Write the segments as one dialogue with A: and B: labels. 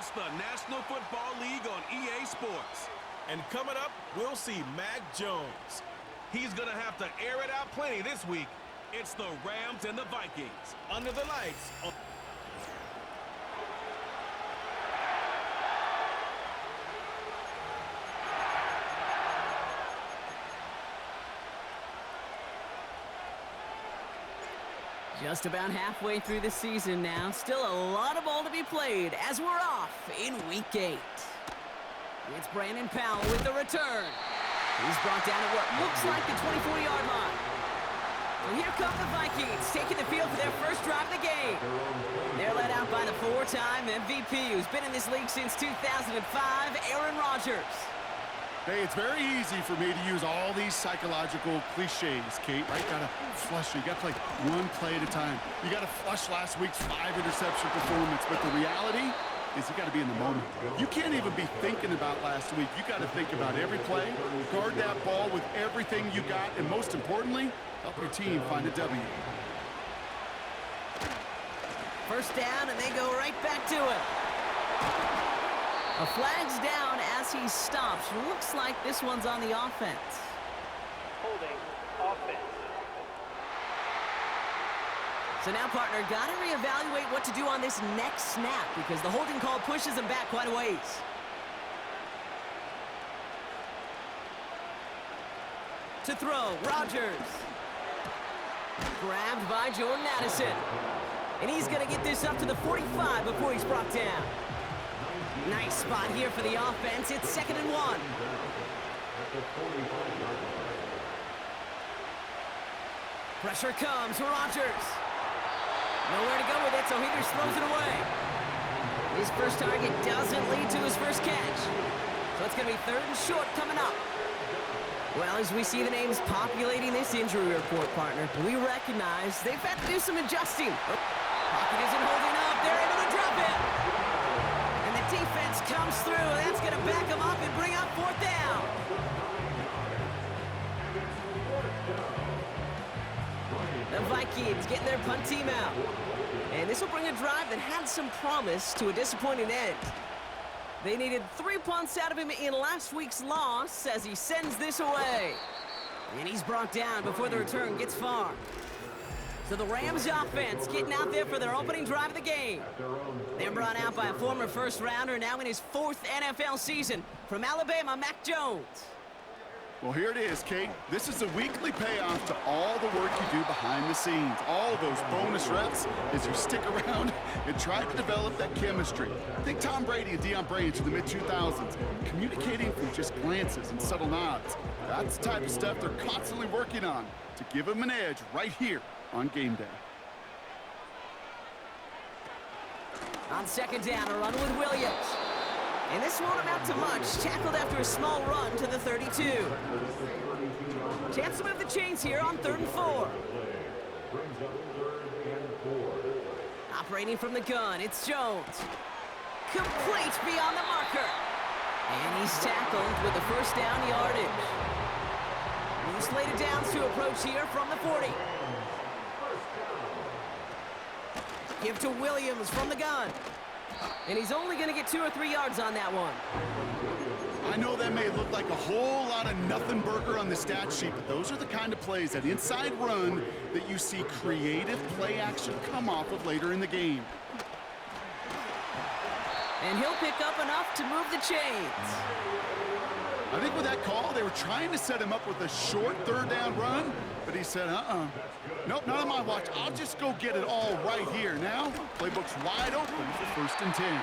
A: It's the National Football League on EA Sports.
B: And coming up, we'll see Mac Jones.
A: He's going to have to air it out plenty this week. It's the Rams and the Vikings.
B: Under the lights.
C: Just about halfway through the season now. Still a lot of ball to be played as we're off in Week 8. It's Brandon Powell with the return. He's brought down at what looks like the 24-yard line. So here come the Vikings, taking the field for their first drive of the game. They're led out by the four-time MVP who's been in this league since 2005, Aaron Rodgers.
D: Hey, it's very easy for me to use all these psychological cliches, Kate, right? Gotta flush it. You gotta play one play at a time. You gotta flush last week's 5-interception performance, but the reality is you gotta be in the moment. You can't even be thinking about last week. You gotta think about every play, guard that ball with everything you got, and most importantly, help your team find a W.
C: First down, and they go right back to it. A flag's down as he stops. Looks like this one's on the offense.
E: Holding offense.
C: So now, partner, got to reevaluate what to do on this next snap because the holding call pushes him back quite a ways. To throw, Rodgers. Grabbed by Jordan Addison. And he's going to get this up to the 45 before he's brought down. Nice spot here for the offense. It's 2nd and 1. Pressure comes for Rodgers. Nowhere to go with it, so he just throws it away. His first target doesn't lead to his first catch. So it's going to be 3rd and short coming up. Well, as we see the names populating this injury report, partner, we recognize they've had to do some adjusting. Pocket isn't holding up. They're able to drop it. And the defense comes through. That's going to back them up and bring up 4th down. The Vikings getting their punt team out. And this will bring a drive that had some promise to a disappointing end. They needed 3 punts out of him in last week's loss as he sends this away. And he's brought down before the return gets far. So the Rams offense getting out there for their opening drive of the game. They're brought out by a former first-rounder now in his 4th NFL season from Alabama, Mac Jones.
D: Well, here it is, Kate. This is a weekly payoff to all the work you do behind the scenes. All those bonus reps as you stick around and try to develop that chemistry. Think Tom Brady and Deion Branch in the mid-2000s, communicating from just glances and subtle nods. That's the type of stuff they're constantly working on to give them an edge right here on game day.
C: On 2nd down, a run with Williams. And this won't amount to much. Tackled after a small run to the 32. Chance to move the chains here on 3rd and 4. Operating from the gun, it's Jones. Complete beyond the marker. And he's tackled with the first down yardage. Loose laid downs to approach here from the 40. Give to Williams from the gun. And he's only going to get 2 or 3 yards on that one.
D: I know that may look like a whole lot of nothing burger on the stat sheet, but those are the kind of plays, that inside run, that you see creative play action come off of later in the game.
C: And he'll pick up enough to move the chains.
D: I think with that call, they were trying to set him up with a short 3rd down run, but he said, nope, not on my watch. I'll just go get it all right here. Now, playbook's wide open for 1st and 10.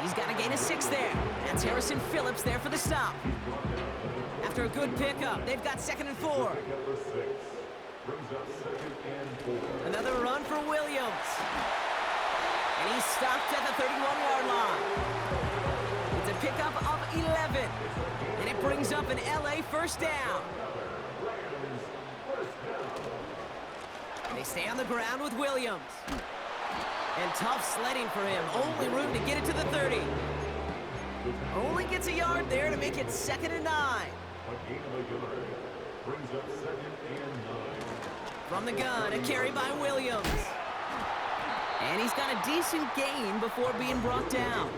C: He's got a gain of 6 there. That's Harrison Phillips there for the stop. After a good pickup, they've got 2nd and 4. Another run for Williams. And he's stopped at the 31-yard line. It's a pickup of 11. And it brings up an LA first down. They stay on the ground with Williams. And tough sledding for him. Only room to get it to the 30. Only gets a yard there to make it 2nd and 9. From the gun, a carry by Williams. And he he's got a decent gain before being brought down.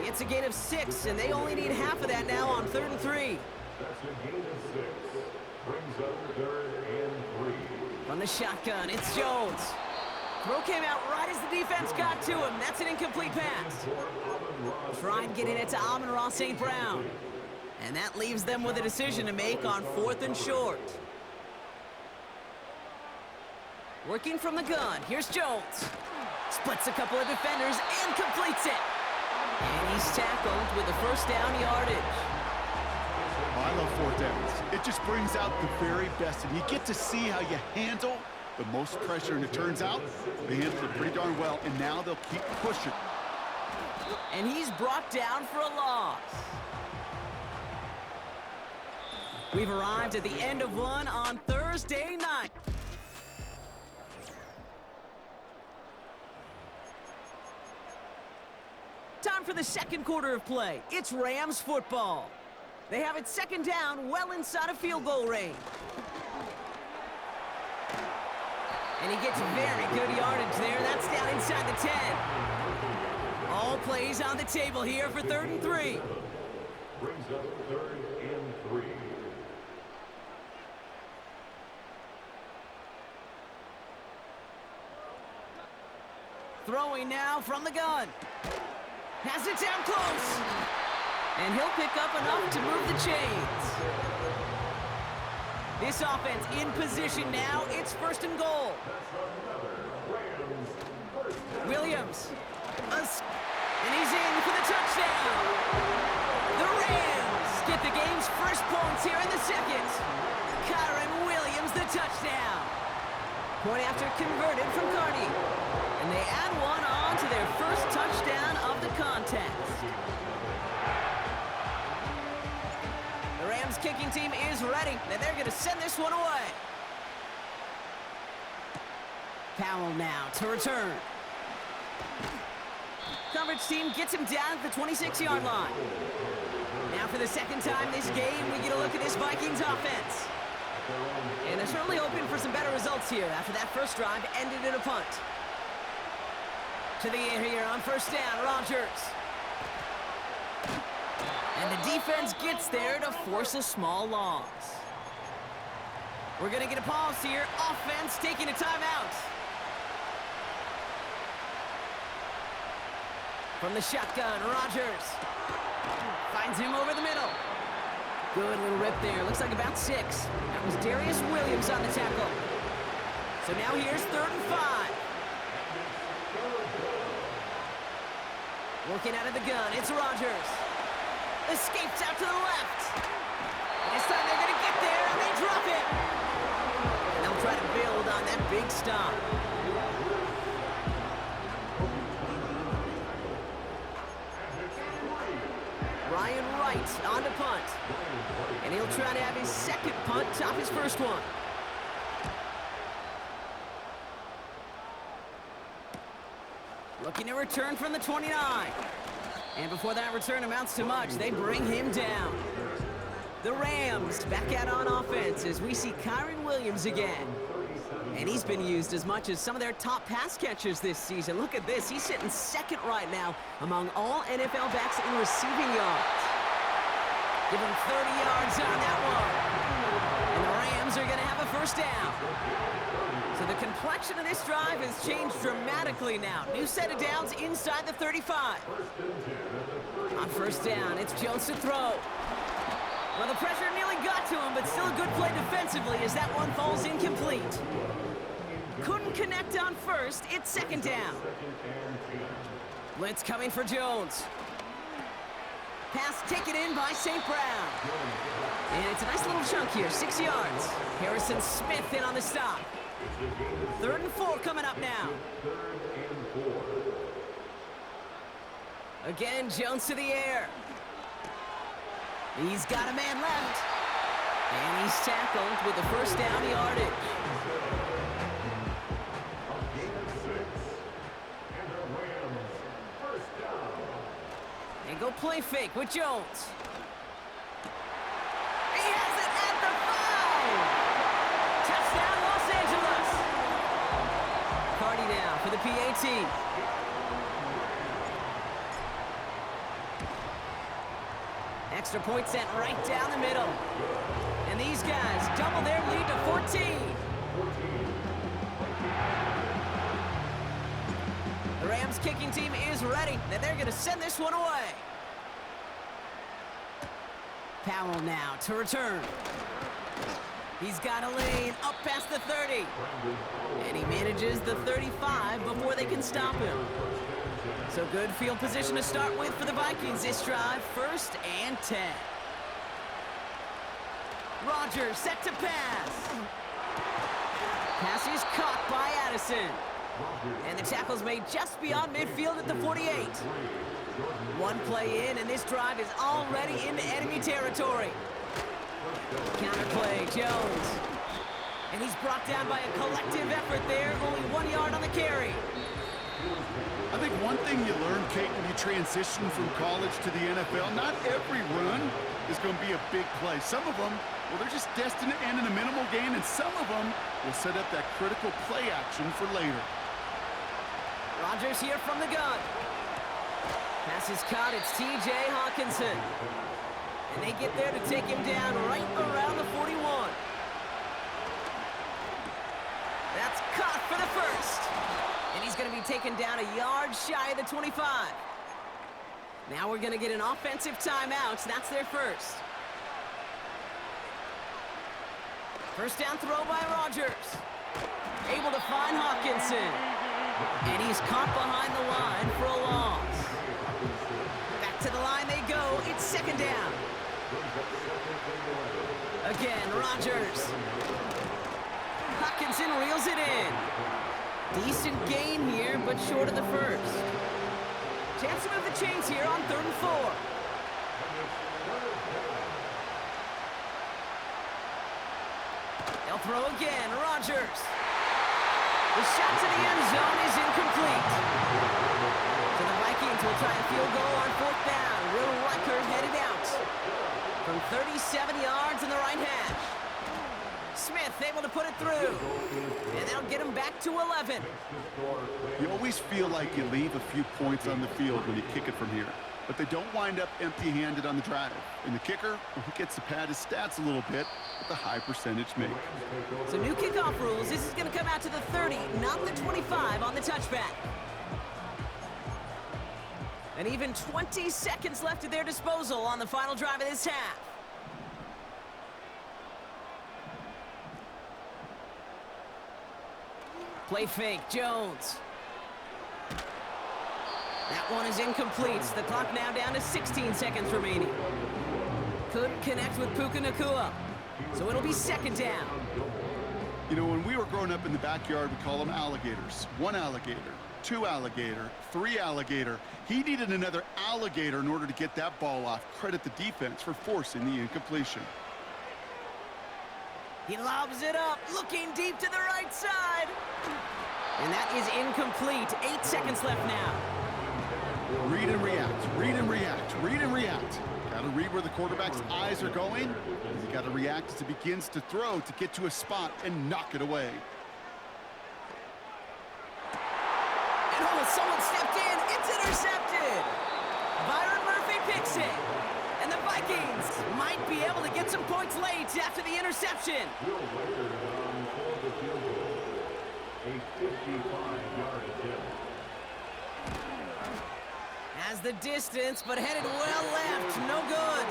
C: It's a gain of 6, and they only need half of that now on 3rd and 3.
F: That's a gain of 6. Brings up 3rd and 3.
C: From the shotgun, it's Jones. Throw came out right as the defense got to him. That's an incomplete pass. Tried getting it to Amon-Ra St. Brown. And that leaves them with a decision to make on 4th and short. Working from the gun, here's Jones. Splits a couple of defenders and completes it. And he's tackled with the first down yardage.
D: Oh, I love 4th downs. It just brings out the very best, and you get to see how you handle the most pressure, and it turns out they handled it pretty darn well, and now they'll keep pushing.
C: And he's brought down for a loss. We've arrived at the end of one on Thursday night. Time for the second quarter of play. It's Rams football. They have it 2nd down, well inside of field goal range. And he gets very good yardage there. That's down inside the 10. All plays on the table here for 3rd and 3.
F: Brings up 3rd and 3.
C: Throwing now from the gun. Has it down close. And he'll pick up enough to move the chains. This offense in position now. It's 1st and goal. Williams. And he's in for the touchdown. The Rams get the game's first points here in the 2nd. Kyren Williams, the touchdown. Point after converted from Cardi. And they add one on to their first touchdown of the contest. The Rams kicking team is ready, and they're going to send this one away. Powell now to return. Coverage team gets him down at the 26-yard line. Now for the 2nd time this game, we get a look at this Vikings offense. And they're certainly hoping for some better results here after that first drive ended in a punt. To the air here on 1st down, Rodgers. And the defense gets there to force a small loss. We're going to get a pause here. Offense taking a timeout. From the shotgun, Rodgers. Finds him over the middle. Good little rip there. Looks like about 6. That was Darius Williams on the tackle. So now here's 3rd and 5. Working out of the gun, it's Rodgers. Escapes out to the left. And this time they're going to get there, and they drop it. And they'll try to build on that big stop. Ryan Wright on to punt. And he'll try to have his 2nd punt top his 1st one. Looking to return from the 29. And before that return amounts to much, they bring him down. The Rams back out on offense as we see Kyren Williams again. And he's been used as much as some of their top pass catchers this season. Look at this. He's sitting 2nd right now among all NFL backs in receiving yards. Give him 30 yards on that one. And the Rams are going to have a 1st down. So the complexion of this drive has changed dramatically now. New set of downs inside the 35. On 1st down, it's Jones to throw. Well, the pressure nearly got to him, but still a good play defensively as that one falls incomplete. Couldn't connect on 1st. It's 2nd down. Blitz coming for Jones. Pass taken in by St. Brown. And it's a nice little chunk here, 6 yards. Harrison Smith in on the stop. 3rd and 4 coming up now. Again, Jones to the air. He's got a man left. And he's tackled with the 1st down yardage. And go play fake with Jones. He has it at the 5. Touchdown, Los Angeles. Hardy now for the PAT. Extra point sent right down the middle. And these guys double their lead to 14. The Rams kicking team is ready, and they're going to send this one away. Powell now to return. He's got a lane up past the 30. And he manages the 35 before they can stop him. So good field position to start with for the Vikings this drive. 1st and 10. Rodgers set to pass. Pass is caught by Addison. And the tackle's made just beyond midfield at the 48. One play in, and this drive is already into enemy territory. Counterplay, Jones. And he's brought down by a collective effort there. Only 1 yard on the carry.
D: I think one thing you learn, Kate, when you transition from college to the NFL, not every run is going to be a big play. Some of them, well, they're just destined to end in a minimal gain, and some of them will set up that critical play action for later.
C: Rodgers here from the gun. Pass is caught. It's T.J. Hawkinson. And they get there to take him down right around the 41. That's caught for the first. And he's going to be taken down a yard shy of the 25. Now we're going to get an offensive timeout. So that's their first. First down throw by Rodgers. Able to find Hawkinson. And he's caught behind the line for a loss. Back to the line they go. It's 2nd down. Again, Rodgers. Hawkinson reels it in. Decent gain here, but short of the first. Chance to move the chains here on 3rd and 4. They'll throw again, Rodgers. The shot to the end zone is incomplete. So the Vikings will try a field goal on 4th down. Will Reichert headed out from 37 yards in the right hash. Smith able to put it through. And they'll get him back to 11.
D: You always feel like you leave a few points on the field when you kick it from here. But they don't wind up empty-handed on the drive. And the kicker gets to pad his stats a little bit with a high percentage make.
C: So new kickoff rules. This is going to come out to the 30, not the 25 on the touchback. And even 20 seconds left at their disposal on the final drive of this half. Play fake, Jones. That one is incomplete. The clock now down to 16 seconds remaining. Couldn't connect with Puka Nacua. So it'll be 2nd down.
D: You know, when we were growing up in the backyard, we call them alligators. 1 alligator, 2 alligator, 3 alligator. He needed another alligator in order to get that ball off. Credit the defense for forcing the incompletion.
C: He lobs it up, looking deep to the right side. And that is incomplete. 8 seconds left now.
D: Read and react, read and react, read and react. Got to read where the quarterback's eyes are going. And you got to react as he begins to throw to get to a spot and knock it away.
C: And oh, someone stepped in. It's intercepted. Byron Murphy picks it. And the Vikings might be able to get some points late after the interception.
F: Will Reichert on for the field goal. A 55-yard attempt.
C: Has the distance, but headed well left. No good.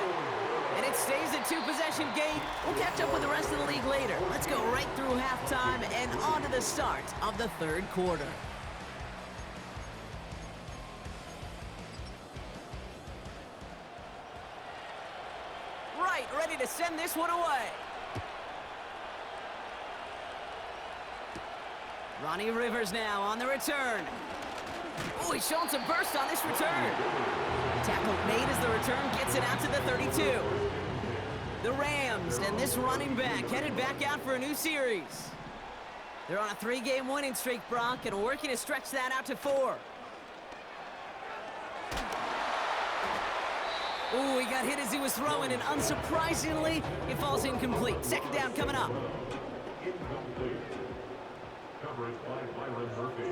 C: And it stays a 2-possession game. We'll catch up with the rest of the league later. Let's go right through halftime and on to the start of the 3rd quarter. Right, ready to send this one away. Ronnie Rivers now on the return. Oh, he's showing some burst on this return. Tackle made as the return gets it out to the 32. The Rams and this running back headed back out for a new series. They're on a 3-game winning streak, Brock, and working to stretch that out to 4. Ooh, he got hit as he was throwing, and unsurprisingly, it falls incomplete. 2nd down coming up.
F: Incomplete. Coverage by Byron Murphy.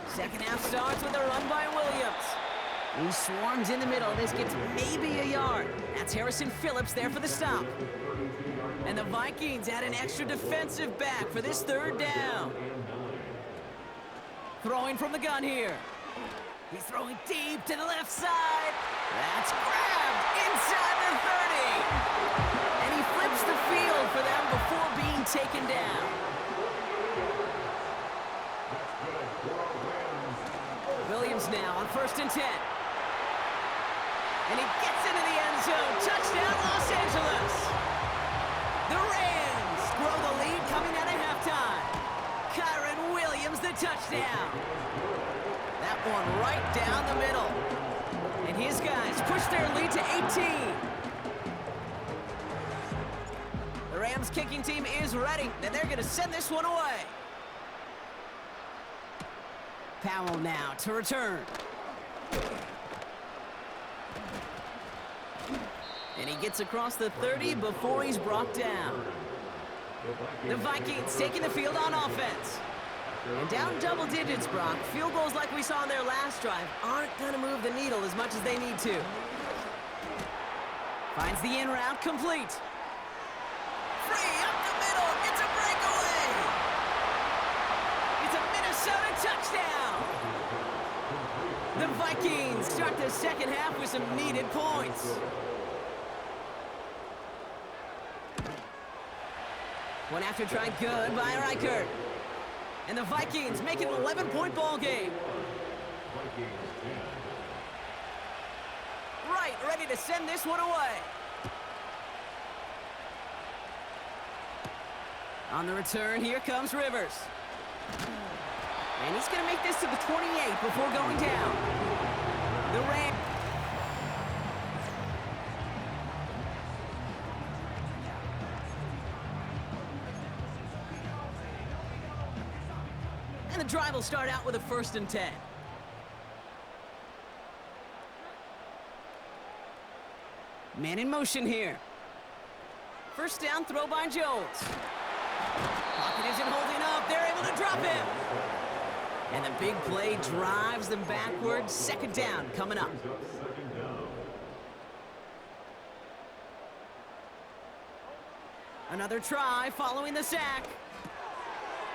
C: Second half starts with a run by Williams, who swarms in the middle. This gets maybe a yard. That's Harrison Phillips there for the stop. And the Vikings add an extra defensive back for this third down. Throwing from the gun here. He's throwing deep to the left side. That's grabbed inside the 30. And he flips the field for them before being taken down. Williams now on 1st and 10. And he gets into the end zone. Touchdown, Los Angeles. The Rams grow the lead coming out of halftime. Kyron Williams, the touchdown. That one right down the middle. And his guys push their lead to 18. The Rams kicking team is ready, and they're going to send this one away. Powell now to return. And he gets across the 30 before he's brought down. The Vikings taking the field on offense. And down double digits, Brock. Field goals like we saw in their last drive aren't going to move the needle as much as they need to. Finds the in route complete. Free up the middle. It's a breakaway. It's a Minnesota touchdown. The Vikings start the second half with some needed points. One after try good by Reichert. And the Vikings make it an 11-point ball game. Right, ready to send this one away. On the return, here comes Rivers. And he's going to make this to the 28 before going down. The Rams. And the drive will start out with a 1st and 10. Man in motion here. First down, throw by Jones. Pocket isn't holding up. They're able to drop him. And the big play drives them backwards. Second down coming up. Another try following the sack.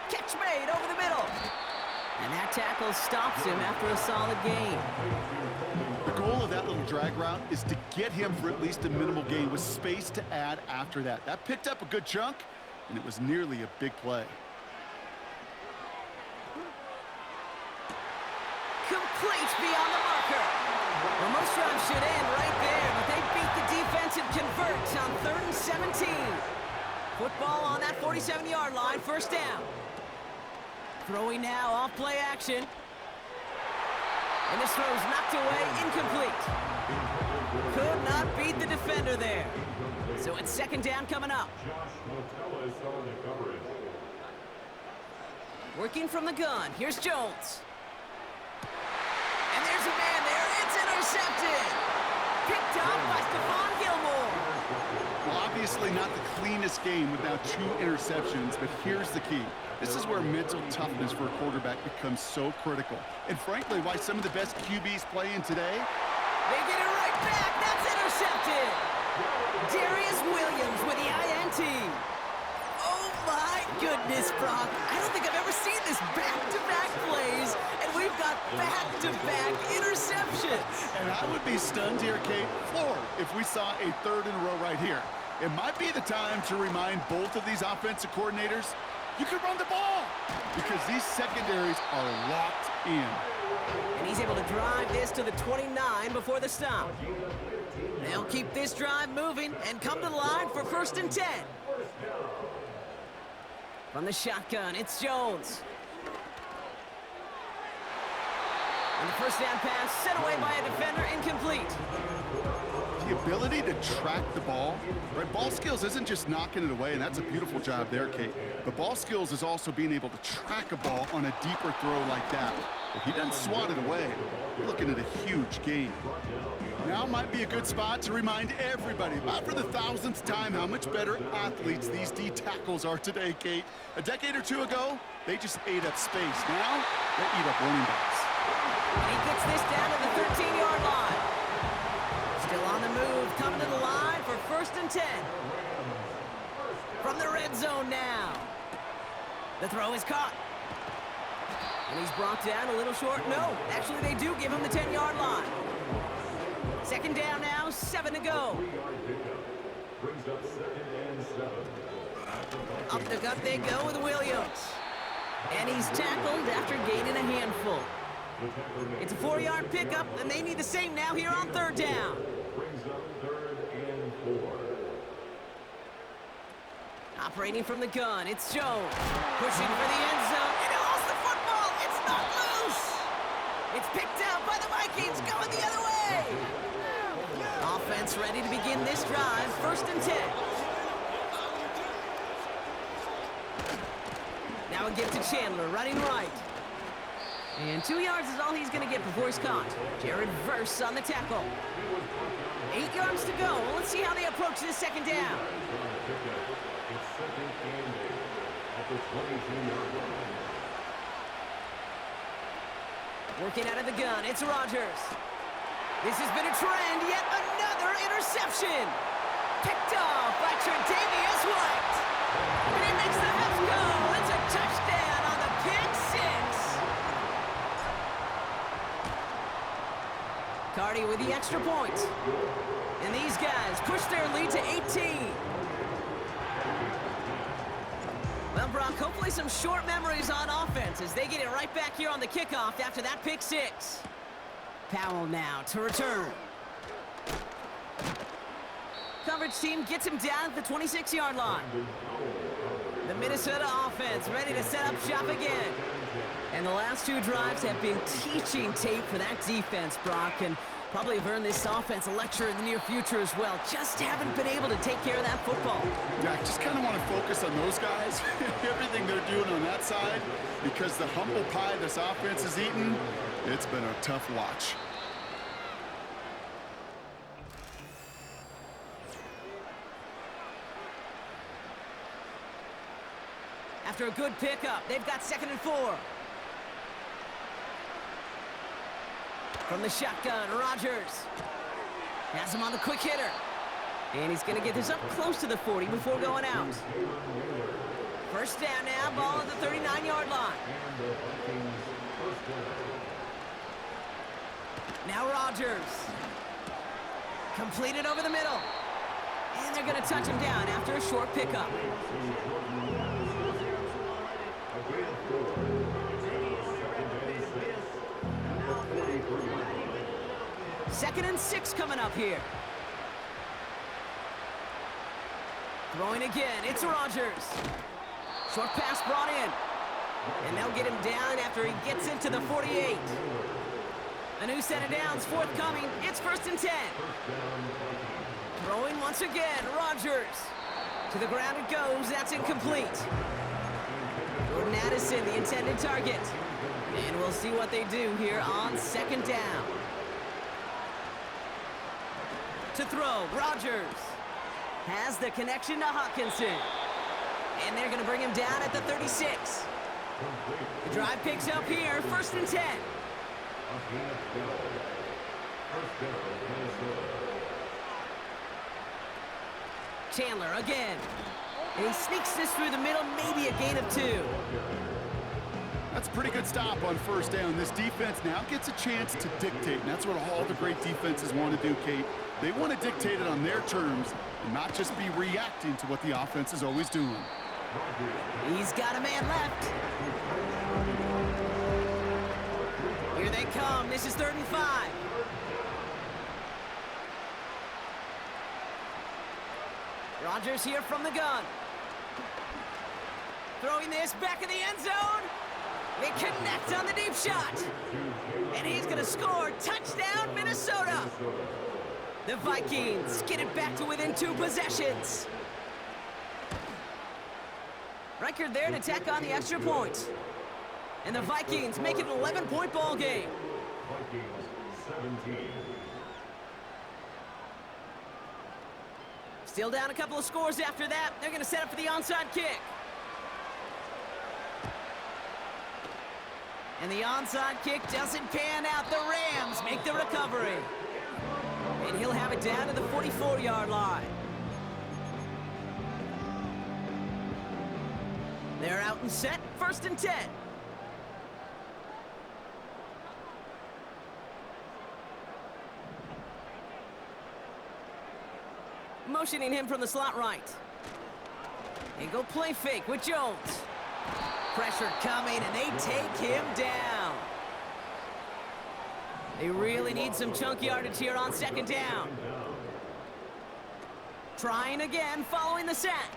C: Catch made over the middle. And that tackle stops him after a solid gain.
D: The goal of that little drag route is to get him for at least a minimal gain with space to add after that. That picked up a good chunk, and it was nearly a big play.
C: Complete beyond the marker. Well, most drives should end right there, but they beat the defense and convert on 3rd and 17. Football on that 47-yard line, first down. Throwing now off play action. And this throw's knocked away, incomplete. Could not beat the defender there. So it's second down coming up. Working from the gun, here's Jones. And there's a man there, it's intercepted. Picked up by Stephon Gilmore.
D: Well, obviously not the cleanest game with now 2 interceptions, but here's the key. This is where mental toughness for a quarterback becomes so critical. And frankly, why some of the best QBs playing today.
C: They get it right back. That's intercepted. Darius Williams with the INT. Oh, my goodness, Brock. I don't think I've ever seen this back-to-back plays, and we've got back-to-back interceptions.
D: And I would be stunned here, Kate, floored, if we saw a 3rd in a row right here. It might be the time to remind both of these offensive coordinators, you can run the ball because these secondaries are locked in.
C: And he's able to drive this to the 29 before the stop. They'll keep this drive moving and come to the line for 1st and 10. From the shotgun, it's Jones. And the first down pass sent away by a defender, incomplete.
D: the ability to track the ball, right? Ball skills isn't just knocking it away, and that's a beautiful job there, Kate. But ball skills is also being able to track a ball on a deeper throw like that. If he doesn't swat it away, you're looking at a huge gain. Now might be a good spot to remind everybody, about for the 1000th time, how much better athletes these D tackles are today, Kate. A decade or two ago, they just ate up space. Now, they eat up running backs.
C: And he gets this down to the 13-yard line. Still on the move, coming to the line for 1st and 10. From the red zone now. The throw is caught. And he's brought down a little short. No, actually they do give him the 10-yard line. 2nd down now, 7 to go.
F: Brings up 2nd and 7.
C: Up the gut they go with Williams. And he's tackled after gaining a handful. It's a 4-yard pickup, and they need the same now here on 3rd down.
F: Brings up 3rd and 4.
C: Operating from the gun, it's Jones. Pushing for the end zone, and he lost the football. It's not loose. It's picked up by the Vikings, going the other way. Offense ready to begin this drive, 1st and 10. Now a give to Chandler, running right. And 2 yards is all he's going to get before he's caught. Jared Verse on the tackle. 8 yards to go. Well, let's see how they approach this 2nd down.
F: It's 2nd and 8 at the 22-yard line.
C: Working out of the gun, it's Rodgers. This has been a trend, yet another interception. Picked off by Tre'Davious White. And he makes the Hubs go. It's a touchdown on the pick 6. Cardi with the extra point. And these guys push their lead to 18. Well, Brock, hopefully some short memories on offense as they get it right back here on the kickoff after that pick 6. Powell now to return. Coverage team gets him down at the 26-yard line. The Minnesota offense ready to set up shop again. And the last 2 drives have been teaching tape for that defense, Brock, and probably have earned this offense a lecture in the near future as well. Just haven't been able to take care of that football.
D: Yeah, I just kind of want to focus on those guys, everything they're doing on that side, because the humble pie this offense is eating, it's been a tough watch.
C: After a good pickup, they've got 2nd and 4. From the shotgun, Rodgers has him on the quick hitter. And he's going to get this up close to the 40 before going out. 1st down now, ball at the 39-yard line. Now Rodgers. Completed over the middle. And they're going to touch him down after a short pickup. 2nd and 6 coming up here. Throwing again, it's Rodgers. Short pass brought in. And they'll get him down after he gets into the 48. A new set of downs forthcoming. It's 1st and 10. Throwing once again, Rodgers. To the ground it goes, that's incomplete. Jordan Addison, the intended target. And we'll see what they do here on 2nd down. To throw, Rodgers has the connection to Hawkinson. And they're going to bring him down at the 36. The drive picks up here, 1st and 10. Chandler again. And he sneaks this through the middle, maybe a gain of 2.
D: That's a pretty good stop on 1st down. This defense now gets a chance to dictate, and that's what all the great defenses want to do, Kate. They want to dictate it on their terms and not just be reacting to what the offense is always doing.
C: He's got a man left. Here they come. This is 3rd and 5. Rodgers here from the gun. Throwing this back in the end zone. They connect on the deep shot. And he's going to score. Touchdown, Minnesota. The Vikings get it back to within 2 possessions. Reichard there to tack on the extra point. And the Vikings make it an 11-point ball game.
F: Vikings 17.
C: Still down a couple of scores after that. They're going to set up for the onside kick. And the onside kick doesn't pan out. The Rams make the recovery. And he'll have it down to the 44-yard line. They're out and set, 1st and 10. Motioning him from the slot right. And go play fake with Jones. Pressure coming, and they take him down. They really need some chunk yardage here on 2nd down. Trying again, following the sack.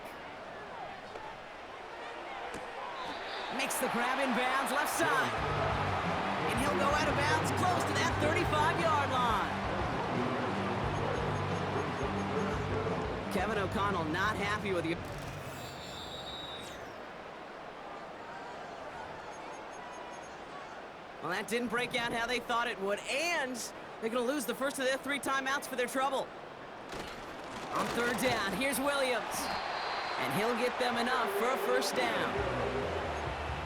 C: Makes the grab in bounds, left side. And he'll go out of bounds close to that 35-yard line. Kevin O'Connell not happy with you. Well, that didn't break out how they thought it would, and they're going to lose the first of their 3 timeouts for their trouble. On 3rd down, here's Williams. And he'll get them enough for a 1st down.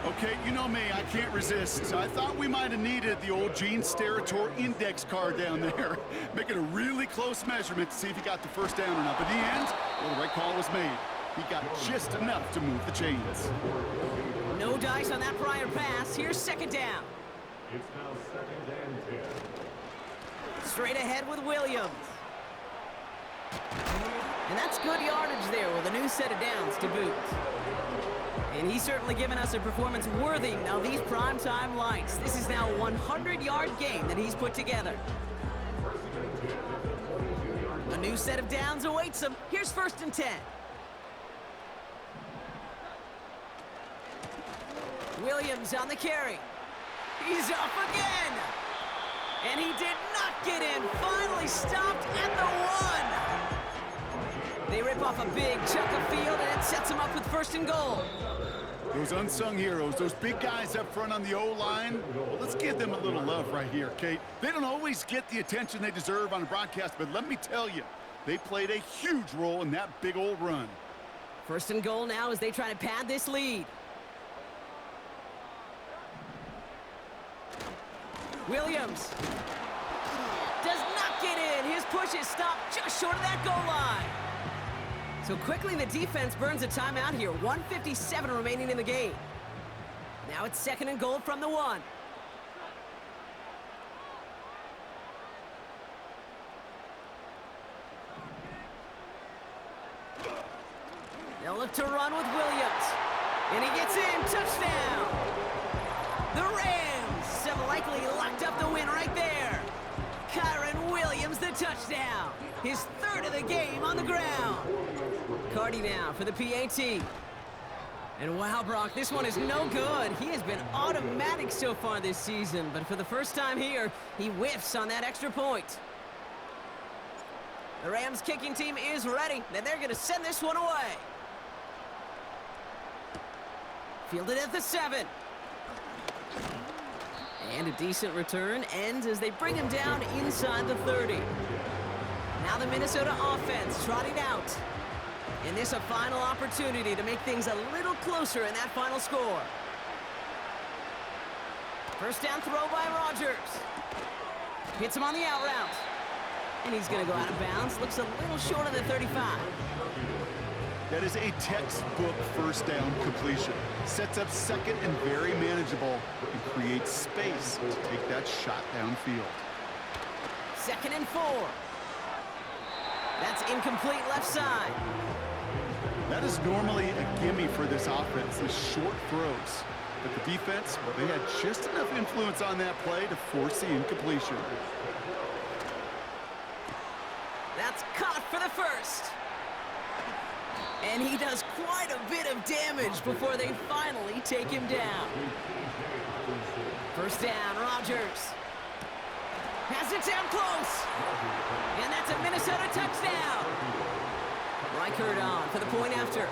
D: Okay, you know me, I can't resist. I thought we might have needed the old Gene Steratore index card down there. Making a really close measurement to see if he got the 1st down or not. But in the end, well, the right call was made. He got just enough to move the chains.
C: No dice on that prior pass. Here's 2nd down.
F: It's now 2nd and 10.
C: Straight ahead with Williams. And that's good yardage there with a new set of downs to boot. And he's certainly given us a performance worthy of these primetime lights. This is now a 100-yard game that he's put together. A new set of downs awaits him. Here's 1st and 10. Williams on the carry. He's off again. And he did not get in. Finally stopped at the 1. They rip off a big chunk of field, and it sets them up with 1st and goal.
D: Those unsung heroes, those big guys up front on the O-line, well, let's give them a little love right here, Kate. They don't always get the attention they deserve on a broadcast, but let me tell you, they played a huge role in that big old run.
C: 1st and goal now as they try to pad this lead. Williams does not get in. His push is stopped just short of that goal line. So quickly the defense burns a timeout here. 1:57 remaining in the game. Now it's 2nd and goal from the 1. They'll look to run with Williams. And he gets in. Touchdown. The Rams have likely locked up the win right there. Kyren Williams, the touchdown. His 3rd of the game on the ground. Cardi now for the PAT. And wow, Brock, this one is no good. He has been automatic so far this season, but for the first time here, he whiffs on that extra point. The Rams kicking team is ready, and they're going to send this one away. Fielded at the 7. And a decent return ends as they bring him down inside the 30. Now the Minnesota offense trotting out. And this a final opportunity to make things a little closer in that final score. 1st down throw by Rodgers. Hits him on the out route. And he's going to go out of bounds. Looks a little short of the 35.
D: That is a textbook 1st down completion. Sets up 2nd and very manageable and creates space to take that shot downfield.
C: 2nd and 4. That's incomplete left side.
D: That is normally a gimme for this offense, the short throws. But the defense, well, they had just enough influence on that play to force the incompletion.
C: That's caught for the 1st. And he does quite a bit of damage before they finally take him down. 1st down, Rodgers. Has it down close. And that's a Minnesota touchdown. Reichert on for the point after.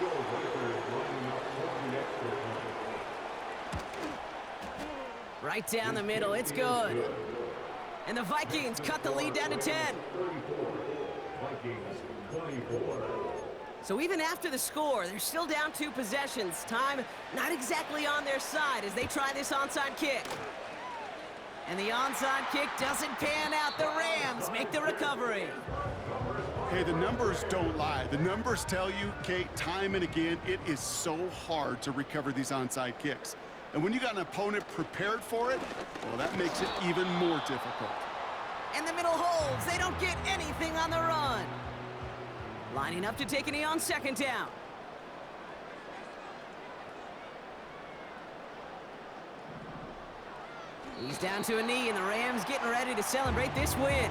F: Will Reichert lining up for the extra point.
C: Right down the middle, it's good. And the Vikings cut the lead down to 10.
F: 34. Vikings 24.
C: So even after the score, they're still down 2 possessions. Time not exactly on their side as they try this onside kick. And the onside kick doesn't pan out. The Rams make the recovery.
D: Hey, the numbers don't lie. The numbers tell you, Kate, time and again, it is so hard to recover these onside kicks. And when you got an opponent prepared for it, well, that makes it even more difficult.
C: And the middle holds. They don't get anything on the run. Lining up to take a knee on second down. He's down to a knee, and the Rams getting ready to celebrate this win.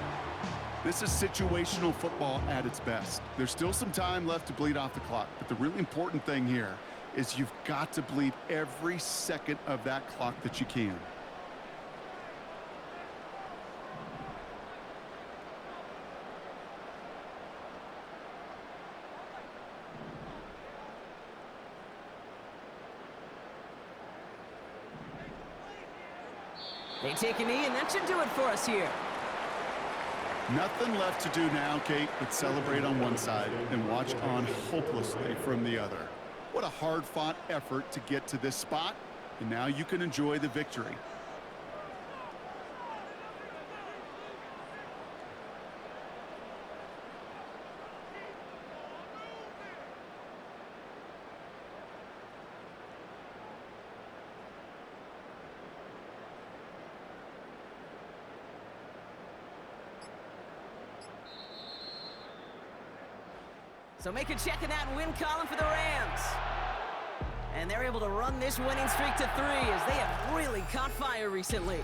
D: This is situational football at its best. There's still some time left to bleed off the clock, but the really important thing here is you've got to bleed every second of that clock that you can.
C: They take a knee, and that should do it for us here.
D: Nothing left to do now, Kate, but celebrate on one side and watch on hopelessly from the other. What a hard-fought effort to get to this spot, and now you can enjoy the victory.
C: So make a check in that win column for the Rams. And they're able to run this winning streak to 3 as they have really caught fire recently.